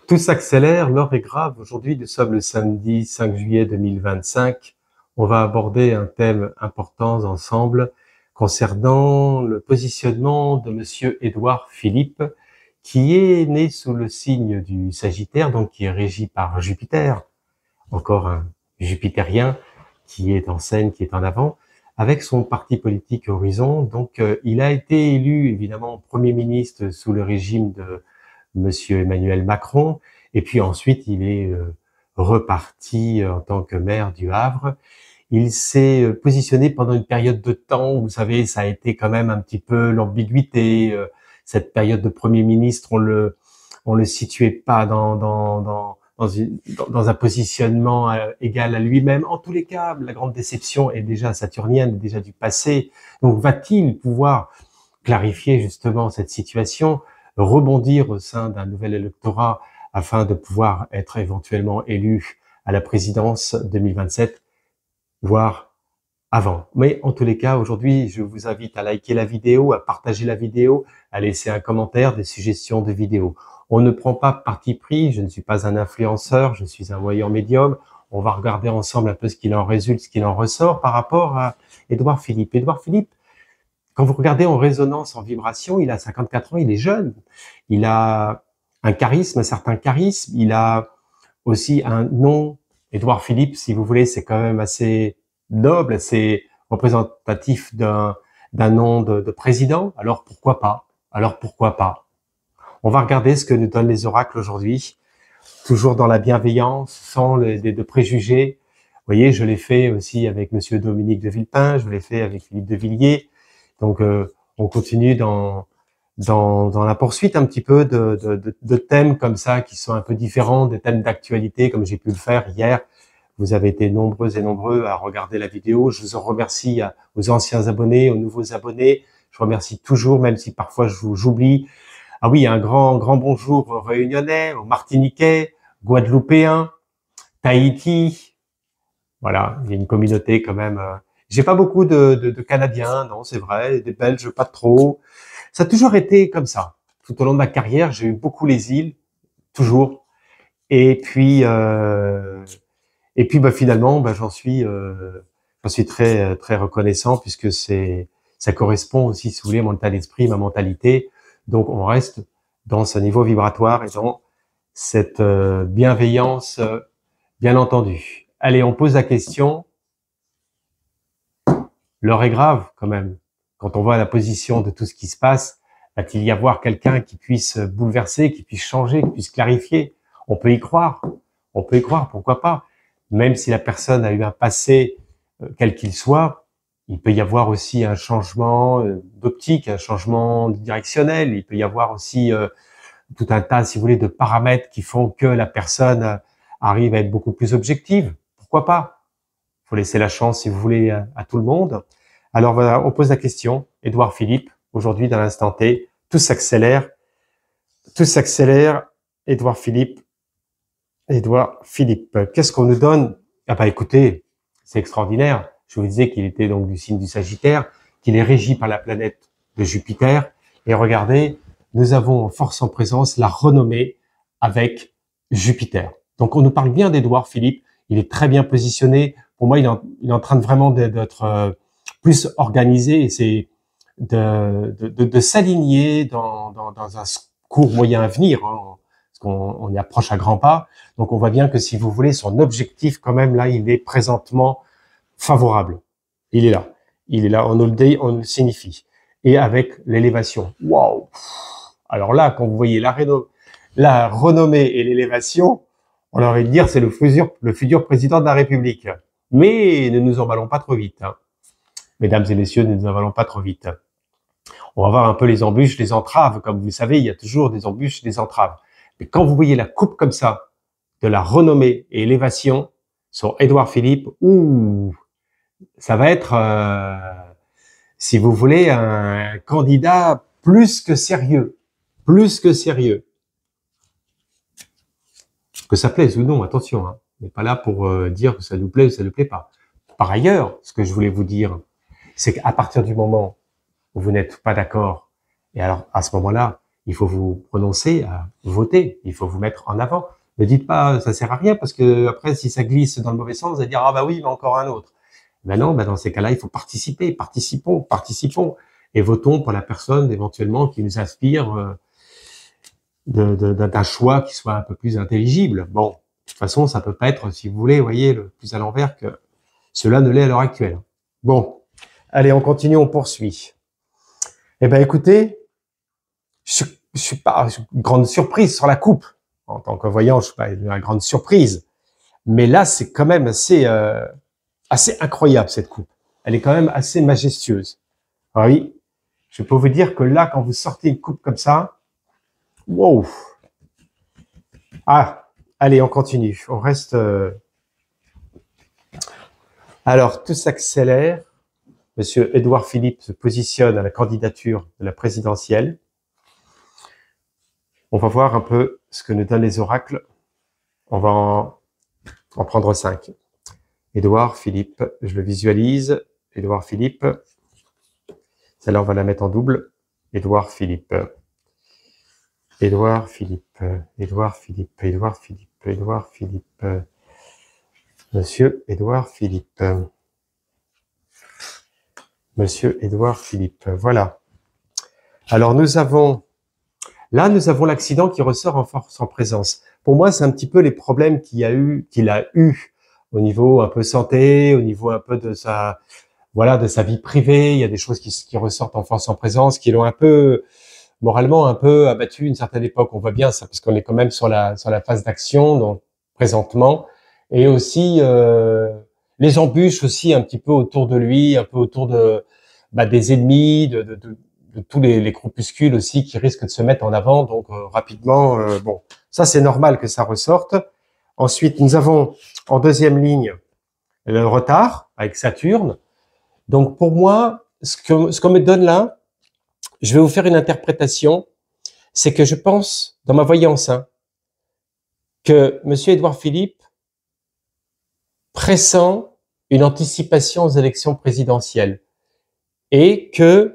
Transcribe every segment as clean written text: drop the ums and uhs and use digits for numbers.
Tout s'accélère, l'heure est grave. Aujourd'hui, nous sommes le samedi 5 juillet 2025. On va aborder un thème important ensemble concernant le positionnement de Monsieur Édouard Philippe, qui est né sous le signe du Sagittaire, donc qui est régi par Jupiter, encore un Jupitérien qui est en scène, qui est en avant, avec son parti politique Horizon. Donc, il a été élu, évidemment, Premier ministre sous le régime de Monsieur Emmanuel Macron, et puis ensuite il est reparti en tant que maire du Havre. Il s'est positionné pendant une période de temps, vous savez, ça a été quand même un petit peu l'ambiguïté. Cette période de Premier ministre, on le situait pas dans un positionnement égal à lui-même. En tous les cas, la grande déception est déjà saturnienne, déjà du passé. Donc va-t-il pouvoir clarifier justement cette situation, rebondir au sein d'un nouvel électorat afin de pouvoir être éventuellement élu à la présidence 2027, voire avant. Mais en tous les cas, aujourd'hui, je vous invite à liker la vidéo, à partager la vidéo, à laisser un commentaire, des suggestions de vidéos. On ne prend pas parti pris, je ne suis pas un influenceur, je suis un voyant médium. On va regarder ensemble un peu ce qu'il en résulte, ce qu'il en ressort par rapport à Édouard Philippe. Édouard Philippe, quand vous regardez en résonance, en vibration, il a 54 ans, il est jeune. Il a un charisme, un certain charisme. Il a aussi un nom, Édouard Philippe, si vous voulez, c'est quand même assez noble, assez représentatif d'un nom de président. Alors pourquoi pas? Alors pourquoi pas? On va regarder ce que nous donnent les oracles aujourd'hui, toujours dans la bienveillance, sans de préjugés. Vous voyez, je l'ai fait aussi avec Monsieur Dominique de Villepin, je l'ai fait avec Philippe de Villiers. Donc, on continue dans la poursuite un petit peu de thèmes comme ça qui sont un peu différents, des thèmes d'actualité comme j'ai pu le faire hier. Vous avez été nombreux et nombreux à regarder la vidéo. Je vous en remercie aux anciens abonnés, aux nouveaux abonnés. Je remercie toujours, même si parfois j'oublie. Ah oui, un grand bonjour aux Réunionnais, aux Martiniquais, Guadeloupéens, Tahiti. Voilà, il y a une communauté quand même. J'ai pas beaucoup de Canadiens, non, c'est vrai, des Belges, pas trop. Ça a toujours été comme ça. Tout au long de ma carrière, j'ai eu beaucoup les îles, toujours. Et puis finalement, j'en suis très reconnaissant puisque ça correspond aussi, si vous voulez, à mon état d'esprit, ma mentalité. Donc, on reste dans ce niveau vibratoire et dans cette bienveillance, bien entendu. Allez, on pose la question. L'heure est grave quand même. Quand on voit la position de tout ce qui se passe, va-t-il y avoir quelqu'un qui puisse bouleverser, qui puisse changer, qui puisse clarifier? On peut y croire. On peut y croire, pourquoi pas? Même si la personne a eu un passé, quel qu'il soit, il peut y avoir aussi un changement d'optique, un changement directionnel. Il peut y avoir aussi tout un tas, si vous voulez, de paramètres qui font que la personne arrive à être beaucoup plus objective. Pourquoi pas? Faut laisser la chance, si vous voulez, à tout le monde. Alors voilà, on pose la question. Édouard Philippe, aujourd'hui, dans l'instant T, tout s'accélère. Tout s'accélère. Édouard Philippe. Édouard Philippe. Qu'est-ce qu'on nous donne? Ah bah écoutez, c'est extraordinaire. Je vous disais qu'il était donc du signe du Sagittaire, qu'il est régi par la planète de Jupiter. Et regardez, nous avons en force en présence la renommée avec Jupiter. Donc on nous parle bien d'Édouard Philippe. Il est très bien positionné. Pour moi, il est en train de vraiment d'être plus organisé et c'est de s'aligner dans un court moyen avenir, hein, parce qu'on y approche à grands pas. Donc, on voit bien que si vous voulez, son objectif, quand même, là, il est présentement favorable. Il est là. Il est là. On nous le signifie. Et avec l'élévation. Waouh! Alors là, quand vous voyez la renommée et l'élévation, on aurait de dire c'est le futur président de la République. Mais ne nous emballons pas trop vite. Hein. Mesdames et messieurs, ne nous emballons pas trop vite. On va voir un peu les embûches, les entraves. Comme vous le savez, il y a toujours des embûches, des entraves. Mais quand vous voyez la coupe comme ça, de la renommée et élévation sur Édouard Philippe, ça va être, si vous voulez, un candidat plus que sérieux. Plus que sérieux. Que ça plaise ou non, attention. Hein. On n'est pas là pour dire que ça nous plaît ou ça ne plaît pas. Par ailleurs, ce que je voulais vous dire, c'est qu'à partir du moment où vous n'êtes pas d'accord, et alors à ce moment-là, il faut vous prononcer à voter, il faut vous mettre en avant. Ne dites pas ça sert à rien parce que après si ça glisse dans le mauvais sens, vous allez dire ah bah oui mais encore un autre. Ben non, ben dans ces cas-là il faut participer, participons et votons pour la personne éventuellement qui nous inspire d'un choix qui soit un peu plus intelligible. Bon, de toute façon ça peut pas être si vous voulez, voyez le plus à l'envers que cela ne l'est à l'heure actuelle. Bon, allez on continue, on poursuit. Eh ben écoutez, je suis pas une grande surprise sur la coupe. En tant que voyant, je suis pas une grande surprise. Mais là, c'est quand même assez incroyable, cette coupe. Elle est quand même assez majestueuse. Ah oui, je peux vous dire que là, quand vous sortez une coupe comme ça, wow. Ah, allez, on continue. On reste... Alors, tout s'accélère. Monsieur Édouard Philippe se positionne à la candidature de la présidentielle. On va voir un peu ce que nous donnent les oracles. On va en prendre 5. Édouard Philippe, je le visualise. Édouard Philippe. Celle-là, on va la mettre en double. Édouard Philippe. Édouard Philippe. Édouard Philippe. Édouard Philippe. Édouard Philippe. Monsieur Édouard Philippe. Monsieur Édouard Philippe. Voilà. Alors, nous avons l'accident qui ressort en force en présence. Pour moi, c'est un petit peu les problèmes qu'il a eu au niveau un peu santé, au niveau un peu de sa vie privée. Il y a des choses qui ressortent en force en présence, qui l'ont un peu, moralement, un peu abattu une certaine époque. On voit bien ça, parce qu'on est quand même sur la phase d'action, donc, présentement. Et aussi, les embûches aussi un petit peu autour de lui, un peu autour des ennemis, de tous les groupuscules aussi qui risquent de se mettre en avant. Donc rapidement, bon, ça c'est normal que ça ressorte. Ensuite, nous avons en deuxième ligne le retard avec Saturne. Donc pour moi, ce qu'on me donne là, je vais vous faire une interprétation, c'est que je pense, dans ma voyance, que Monsieur Édouard Philippe pressent une anticipation aux élections présidentielles et que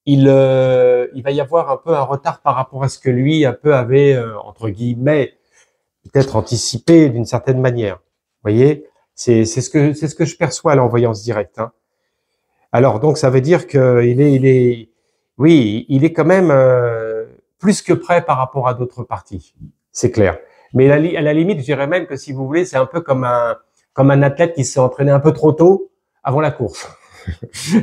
il va y avoir un peu un retard par rapport à ce que lui un peu avait entre guillemets peut-être anticipé d'une certaine manière. Vous voyez, c'est ce que je perçois là en voyance directe. Alors donc ça veut dire que il est quand même plus que prêt par rapport à d'autres partis. C'est clair. Mais à la limite, je dirais même que si vous voulez, c'est un peu comme un athlète qui s'est entraîné un peu trop tôt avant la course.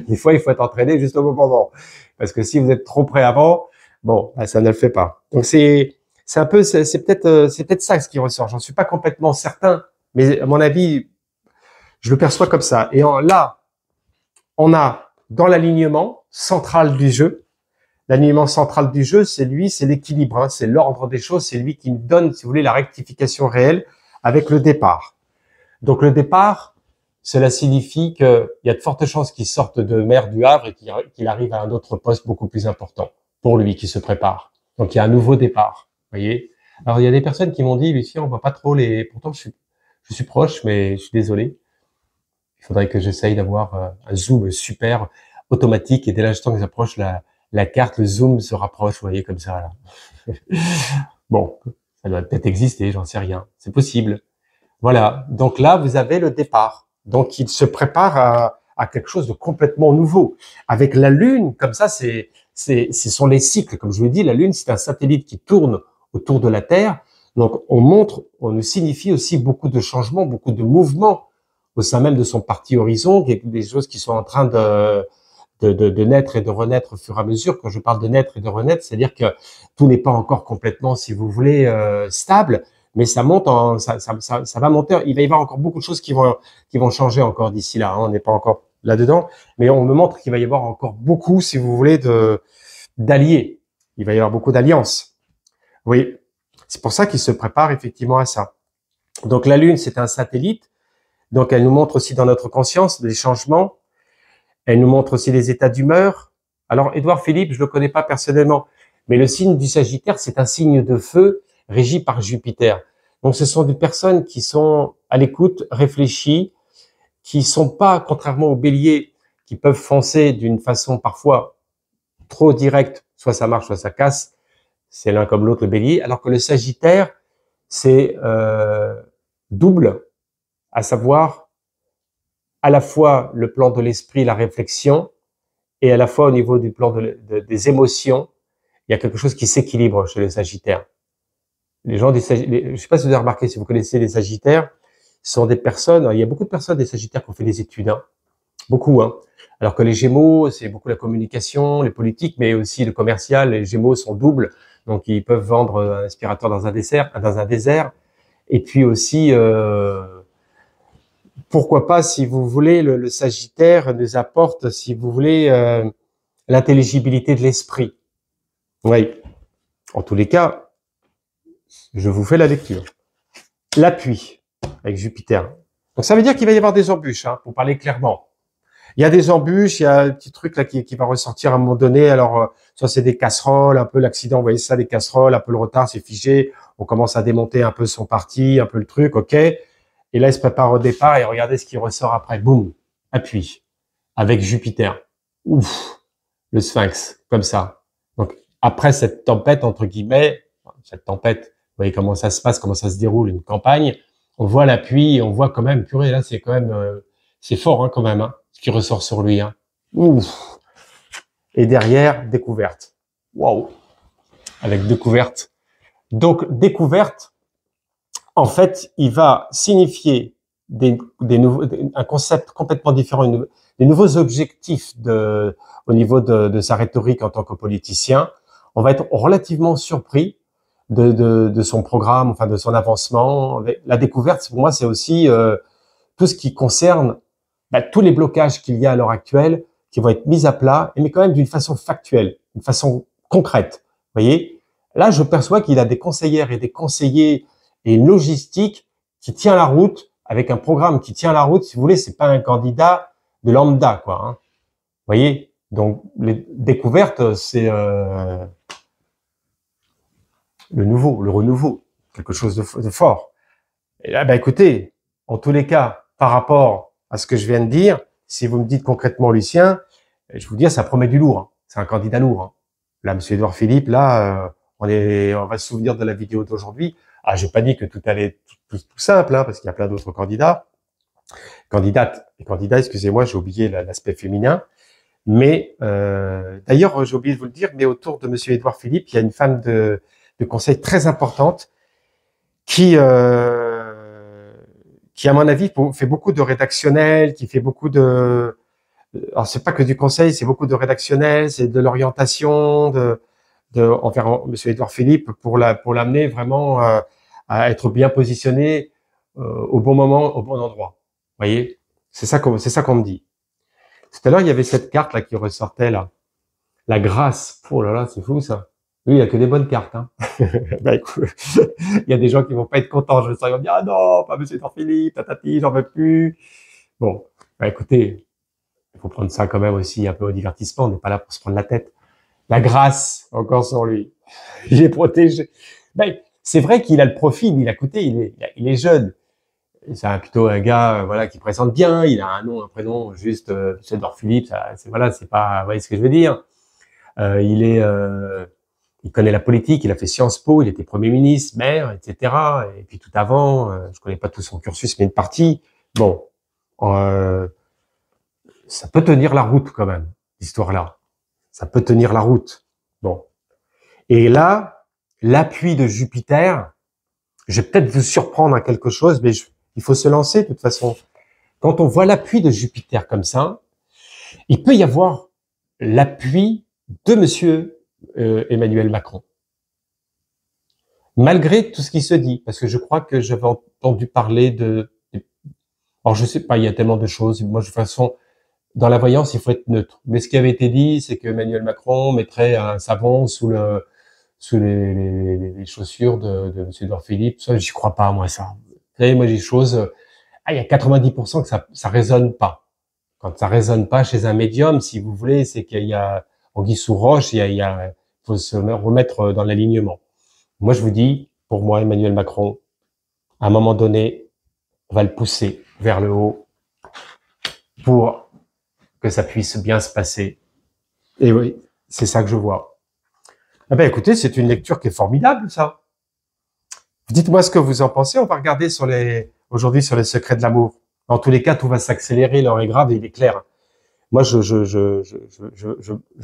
Des fois, il faut être entraîné juste au bon moment. Parce que si vous êtes trop près avant, bon, ça ne le fait pas. Donc c'est peut-être ça ce qui ressort. J'en suis pas complètement certain, mais à mon avis, je le perçois comme ça. Et là, on a dans l'alignement central du jeu. L'alignement central du jeu, c'est l'équilibre, c'est l'ordre des choses, c'est lui qui nous donne, si vous voulez, la rectification réelle avec le départ. Donc le départ, cela signifie qu'il y a de fortes chances qu'il sorte de maire du Havre et qu'il arrive à un autre poste beaucoup plus important pour lui, qui se prépare. Donc il y a un nouveau départ, vous voyez. Alors il y a des personnes qui m'ont dit, Lucien, on voit pas trop pourtant je suis proche, mais je suis désolé. Il faudrait que j'essaye d'avoir un zoom super automatique et dès l'instant que j'approche la carte, le zoom se rapproche, vous voyez, comme ça, là. Bon, ça doit peut-être exister, j'en sais rien. C'est possible. Voilà. Donc là, vous avez le départ. Donc, il se prépare à quelque chose de complètement nouveau. Avec la Lune, comme ça, ce sont les cycles. Comme je vous l'ai dit, la Lune, c'est un satellite qui tourne autour de la Terre. Donc, on nous signifie aussi beaucoup de changements, beaucoup de mouvements au sein même de son parti Horizon, des choses qui sont en train de naître et de renaître au fur et à mesure. Quand je parle de naître et de renaître, c'est-à-dire que tout n'est pas encore complètement, si vous voulez, stable, mais ça monte ça va monter. Il va y avoir encore beaucoup de choses qui vont changer encore d'ici là. On n'est pas encore là-dedans, mais on me montre qu'il va y avoir encore beaucoup, si vous voulez, d'alliés. Il va y avoir beaucoup d'alliances. Oui, c'est pour ça qu'il se prépare effectivement à ça. Donc la Lune, c'est un satellite. Donc elle nous montre aussi dans notre conscience des changements. Elle nous montre aussi les états d'humeur. Alors Édouard Philippe, je le connais pas personnellement, mais le signe du Sagittaire, c'est un signe de feu régi par Jupiter. Donc ce sont des personnes qui sont à l'écoute, réfléchies, qui sont pas, contrairement aux Béliers, qui peuvent foncer d'une façon parfois trop directe, soit ça marche, soit ça casse. c'est l'un comme l'autre le bélier, alors que le sagittaire, c'est double, à savoir à la fois le plan de l'esprit, la réflexion, et à la fois au niveau du plan des émotions, il y a quelque chose qui s'équilibre chez les sagittaires. Les gens des Sagittaires, je sais pas si vous avez remarqué, si vous connaissez les sagittaires, ce sont des personnes, il y a beaucoup de personnes des sagittaires qui ont fait des études, hein, beaucoup, hein. Alors que les Gémeaux, c'est beaucoup la communication, les politiques, mais aussi le commercial. Les Gémeaux sont doubles, donc ils peuvent vendre un aspirateur dans un désert. Et puis aussi, pourquoi pas, si vous voulez, le Sagittaire nous apporte, si vous voulez, l'intelligibilité de l'esprit. Oui. En tous les cas, je vous fais la lecture. L'appui avec Jupiter. Donc ça veut dire qu'il va y avoir des embûches, hein, pour parler clairement. Il y a des embûches, il y a un petit truc là qui va ressortir à un moment donné. Alors, soit c'est des casseroles, un peu l'accident, vous voyez ça, des casseroles, un peu le retard, c'est figé. On commence à démonter un peu son parti, un peu le truc, ok. Et là, il se prépare au départ et regardez ce qui ressort après. Boum, appui avec Jupiter. Ouf, le Sphinx, comme ça. Donc, après cette tempête, entre guillemets, cette tempête, vous voyez comment ça se passe, comment ça se déroule, une campagne, on voit l'appui et on voit quand même, purée, là, c'est quand même, c'est fort, hein, quand même, hein, ce qui ressort sur lui, hein. Ouf. Et derrière, découverte. Waouh. Avec découverte. Donc, découverte, en fait, il va signifier un concept complètement différent, des nouveaux objectifs au niveau de sa rhétorique en tant que politicien. On va être relativement surpris de son programme, enfin de son avancement. La découverte, pour moi, c'est aussi tout ce qui concerne tous les blocages qu'il y a à l'heure actuelle, qui vont être mis à plat, mais quand même d'une façon factuelle, d'une façon concrète. Vous voyez, là, je perçois qu'il a des conseillères et des conseillers et une logistique qui tient la route, avec un programme qui tient la route. Si vous voulez, c'est pas un candidat de lambda, quoi, hein. Vous voyez, donc les découvertes, c'est le nouveau, le renouveau, quelque chose de fort. Et là, écoutez, en tous les cas, par rapport à ce que je viens de dire, si vous me dites concrètement Lucien, je vous dis, ça promet du lourd, hein. C'est un candidat lourd, hein. Là, monsieur Édouard Philippe, là, on va se souvenir de la vidéo d'aujourd'hui. Ah, j'ai pas dit que tout allait tout simple, hein, parce qu'il y a plein d'autres candidates et candidats, excusez-moi, j'ai oublié l'aspect féminin. Mais d'ailleurs, j'ai oublié de vous le dire, mais autour de monsieur Édouard Philippe, il y a une femme de conseil très importante qui, à mon avis, fait beaucoup de rédactionnel, qui fait beaucoup de... Alors, c'est pas que du conseil, c'est beaucoup de rédactionnel, c'est de l'orientation, envers monsieur Édouard Philippe pour l'amener vraiment à être bien positionné au bon moment, au bon endroit. Vous voyez, c'est ça qu'on me dit. Tout à l'heure, il y avait cette carte là qui ressortait là, la grâce. Oh là là, c'est fou ça. Oui, il y a que des bonnes cartes, hein. Écoute, il y a des gens qui vont pas être contents. Je vais ils vont dire ah non, pas monsieur Édouard Philippe, tatati, j'en veux plus. Bon, écoutez, il faut prendre ça quand même aussi un peu au divertissement. On n'est pas là pour se prendre la tête. La grâce encore sur lui. Il est protégé. C'est vrai qu'il a le profil. Il est jeune. C'est plutôt un gars, voilà, qui présente bien. Il a un nom, un prénom, juste monsieur Édouard Philippe. C'est pas, vous voyez ce que je veux dire. Il connaît la politique. Il a fait Sciences Po. Il était Premier ministre, maire, etc. Et puis tout avant, je connais pas tout son cursus, mais une partie. Bon, ça peut tenir la route quand même, l'histoire-là. Ça peut tenir la route. Bon. Et là, l'appui de Jupiter, je vais peut-être vous surprendre à quelque chose, mais il faut se lancer de toute façon. Quand on voit l'appui de Jupiter comme ça, il peut y avoir l'appui de monsieur Emmanuel Macron. Malgré tout ce qui se dit, parce que je crois que j'avais entendu parler alors je sais pas, il y a tellement de choses. Moi, de toute façon, dans la voyance, il faut être neutre. Mais ce qui avait été dit, c'est que Emmanuel Macron mettrait un savon sous les chaussures de M. Édouard Philippe. Ça, j'y crois pas, moi, ça. Vous savez, moi, j'ai des choses, il y a 90% que ça résonne pas. Quand ça résonne pas chez un médium, si vous voulez, c'est qu'il y a anguille sous roche, faut se remettre dans l'alignement. Moi, je vous dis, pour moi, Emmanuel Macron, à un moment donné, on va le pousser vers le haut pour que ça puisse bien se passer. Et oui, c'est ça que je vois. Ah ben écoutez, c'est une lecture qui est formidable, ça. Dites-moi ce que vous en pensez. On va regarder aujourd'hui sur les secrets de l'amour. Dans tous les cas, tout va s'accélérer, l'heure est grave et il est clair. Moi, je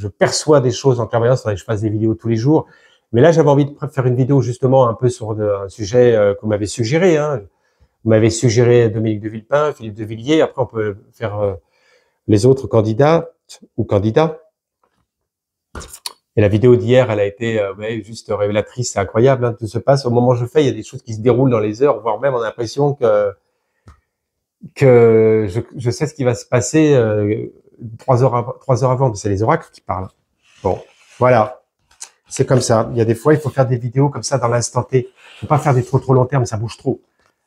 perçois des choses en clairvoyance. Je fasse des vidéos tous les jours. Mais là, j'avais envie de faire une vidéo justement un peu sur un sujet que vous m'avez suggéré. Hein. Vous m'avez suggéré Dominique de Villepin, Philippe de Villiers. Après, on peut faire les autres candidats ou candidats. Et la vidéo d'hier, elle a été juste révélatrice, c'est incroyable, hein, tout se passe. Au moment où je fais, il y a des choses qui se déroulent dans les heures, voire même on a l'impression que je sais ce qui va se passer 3 heures avant. C'est les oracles qui parlent. Bon, voilà, c'est comme ça. Il y a des fois, il faut faire des vidéos comme ça dans l'instant T. Il faut pas faire des trop long terme, ça bouge trop.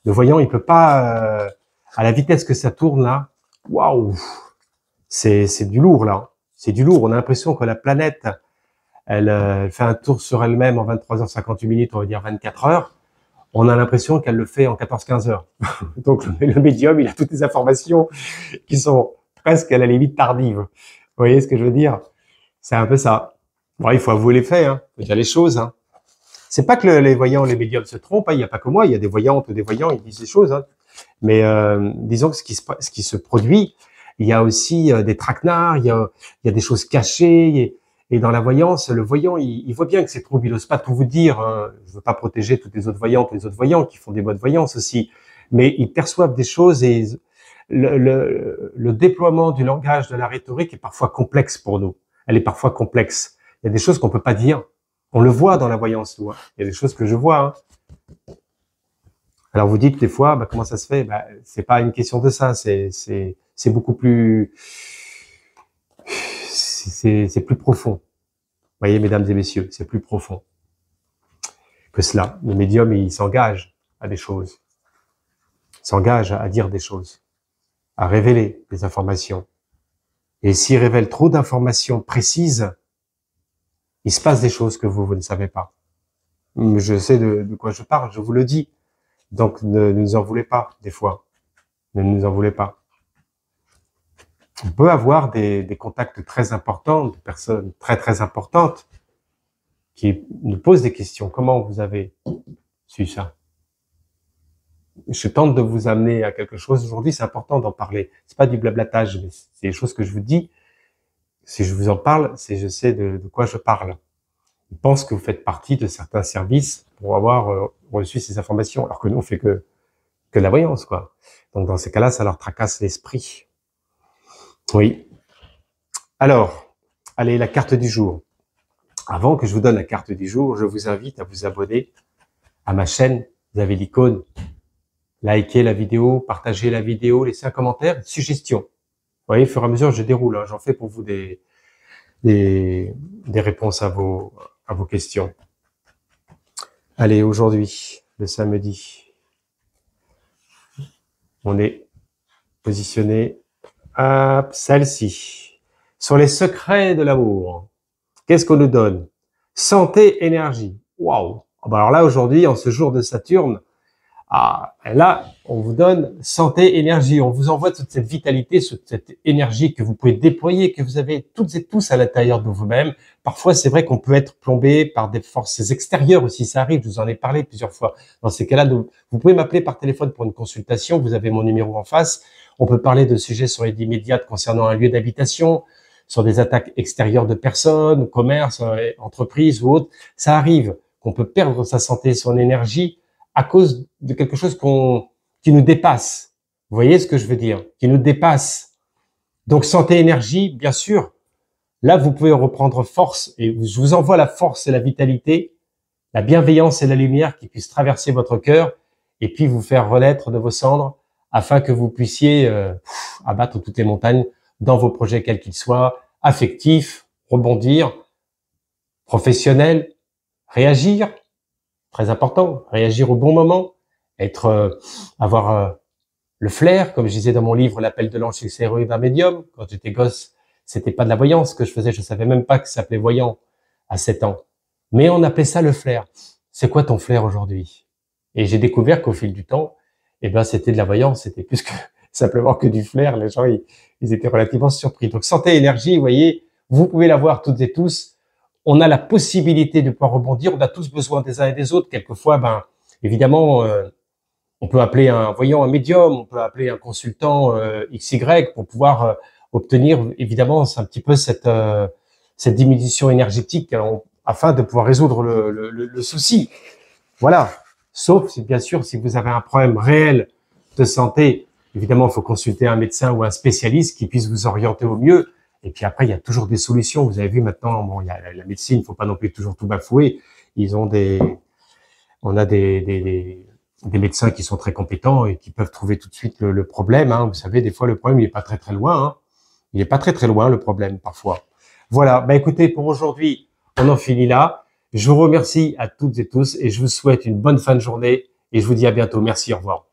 Le voyant, il peut pas, à la vitesse que ça tourne là, waouh, c'est du lourd là. C'est du lourd. On a l'impression que la planète, elle fait un tour sur elle-même en 23h58, on va dire 24 heures. On a l'impression qu'elle le fait en 14-15 heures. Donc le médium, il a toutes les informations qui sont presque à la limite tardive. Vous voyez ce que je veux dire? C'est un peu ça. Bon, il faut avouer les faits, hein. Il faut dire les choses, hein. C'est pas que les voyants, les médiums se trompent, hein. Il n'y a pas que moi, il y a des voyantes ou des voyants, ils disent des choses, hein. Mais disons que ce qui se produit, il y a aussi des traquenards, il y a des choses cachées. Et dans la voyance, le voyant, il voit bien que c'est trouble, il n'ose pas tout vous dire. Hein. Je veux pas protéger toutes les autres voyantes, les autres voyants qui font des bonnes voyances aussi, mais ils perçoivent des choses et le déploiement du langage, de la rhétorique est parfois complexe pour nous. Elle est parfois complexe. Il y a des choses qu'on peut pas dire. On le voit dans la voyance, nous. Hein. Il y a des choses que je vois. Hein. Alors vous dites des fois, comment ça se fait? C'est pas une question de ça. C'est beaucoup plus. C'est plus profond. Vous voyez, mesdames et messieurs, c'est plus profond que cela. Le médium, il s'engage à des choses. Il s'engage à dire des choses, à révéler des informations. Et s'il révèle trop d'informations précises, il se passe des choses que vous ne savez pas. Je sais de quoi je parle, je vous le dis. Donc, ne nous en voulez pas, des fois. Ne nous en voulez pas. On peut avoir des contacts très importants, de personnes très importantes, qui nous posent des questions. Comment vous avez su ça? Je tente de vous amener à quelque chose. Aujourd'hui, c'est important d'en parler. C'est pas du blablatage, mais c'est des choses que je vous dis. Si je vous en parle, c'est je sais de quoi je parle. Je pense que vous faites partie de certains services pour avoir reçu ces informations, alors que nous, on fait que de la voyance, quoi. Donc, dans ces cas-là, ça leur tracasse l'esprit. Oui. Alors, allez, la carte du jour. Avant que je vous donne la carte du jour, je vous invite à vous abonner à ma chaîne. Vous avez l'icône. Likez la vidéo, partagez la vidéo, laissez un commentaire, suggestion. Vous voyez, au fur et à mesure, je déroule. Hein, j'en fais pour vous des réponses à vos questions. Allez, aujourd'hui, le samedi, on est positionné à celle-ci. Sur les secrets de l'amour. Qu'est-ce qu'on nous donne? Santé, énergie. Waouh! Alors là, aujourd'hui, en ce jour de Saturne, là, on vous donne santé, énergie. On vous envoie toute cette vitalité, toute cette énergie que vous pouvez déployer, que vous avez toutes et tous à l'intérieur de vous-même. Parfois, c'est vrai qu'on peut être plombé par des forces extérieures aussi. Ça arrive, je vous en ai parlé plusieurs fois. Dans ces cas-là, vous pouvez m'appeler par téléphone pour une consultation. Vous avez mon numéro en face. On peut parler de sujets sur l'aide immédiate concernant un lieu d'habitation, sur des attaques extérieures de personnes, commerces, entreprises ou autres. Ça arrive qu'on peut perdre sa santé, son énergie à cause de quelque chose qui nous dépasse. Vous voyez ce que je veux dire? Qui nous dépasse. Donc, santé, énergie, bien sûr. Là, vous pouvez reprendre force et je vous envoie la force et la vitalité, la bienveillance et la lumière qui puissent traverser votre cœur et puis vous faire renaître de vos cendres afin que vous puissiez abattre toutes les montagnes dans vos projets quels qu'ils soient, affectifs, rebondir, professionnels, réagir. Très important, réagir au bon moment, avoir le flair, comme je disais dans mon livre, l'appel de l'ange succès d'un médium. Quand j'étais gosse, c'était pas de la voyance que je faisais, je savais même pas que ça s'appelait voyant à 7 ans. Mais on appelait ça le flair. C'est quoi ton flair aujourd'hui? Et j'ai découvert qu'au fil du temps, c'était de la voyance, c'était plus que simplement que du flair. Les gens, ils étaient relativement surpris. Donc santé, énergie, vous voyez, vous pouvez l'avoir toutes et tous. on a la possibilité de pouvoir rebondir. On a tous besoin des uns et des autres. Quelquefois, évidemment, on peut appeler un voyant, un médium, on peut appeler un consultant XY pour pouvoir obtenir, évidemment, c'est un petit peu cette diminution énergétique afin de pouvoir résoudre le souci. Voilà. Sauf, si, bien sûr, si vous avez un problème réel de santé, évidemment, il faut consulter un médecin ou un spécialiste qui puisse vous orienter au mieux. Et puis après, il y a toujours des solutions. Vous avez vu maintenant, bon, il y a la médecine, il ne faut pas non plus toujours tout bafouer. On a des médecins qui sont très compétents et qui peuvent trouver tout de suite le problème. Hein. Vous savez, des fois, le problème, il n'est pas très très loin. Hein. Il n'est pas très très loin, le problème, parfois. Voilà. Écoutez, pour aujourd'hui, on en finit là. Je vous remercie à toutes et tous et je vous souhaite une bonne fin de journée et je vous dis à bientôt. Merci, au revoir.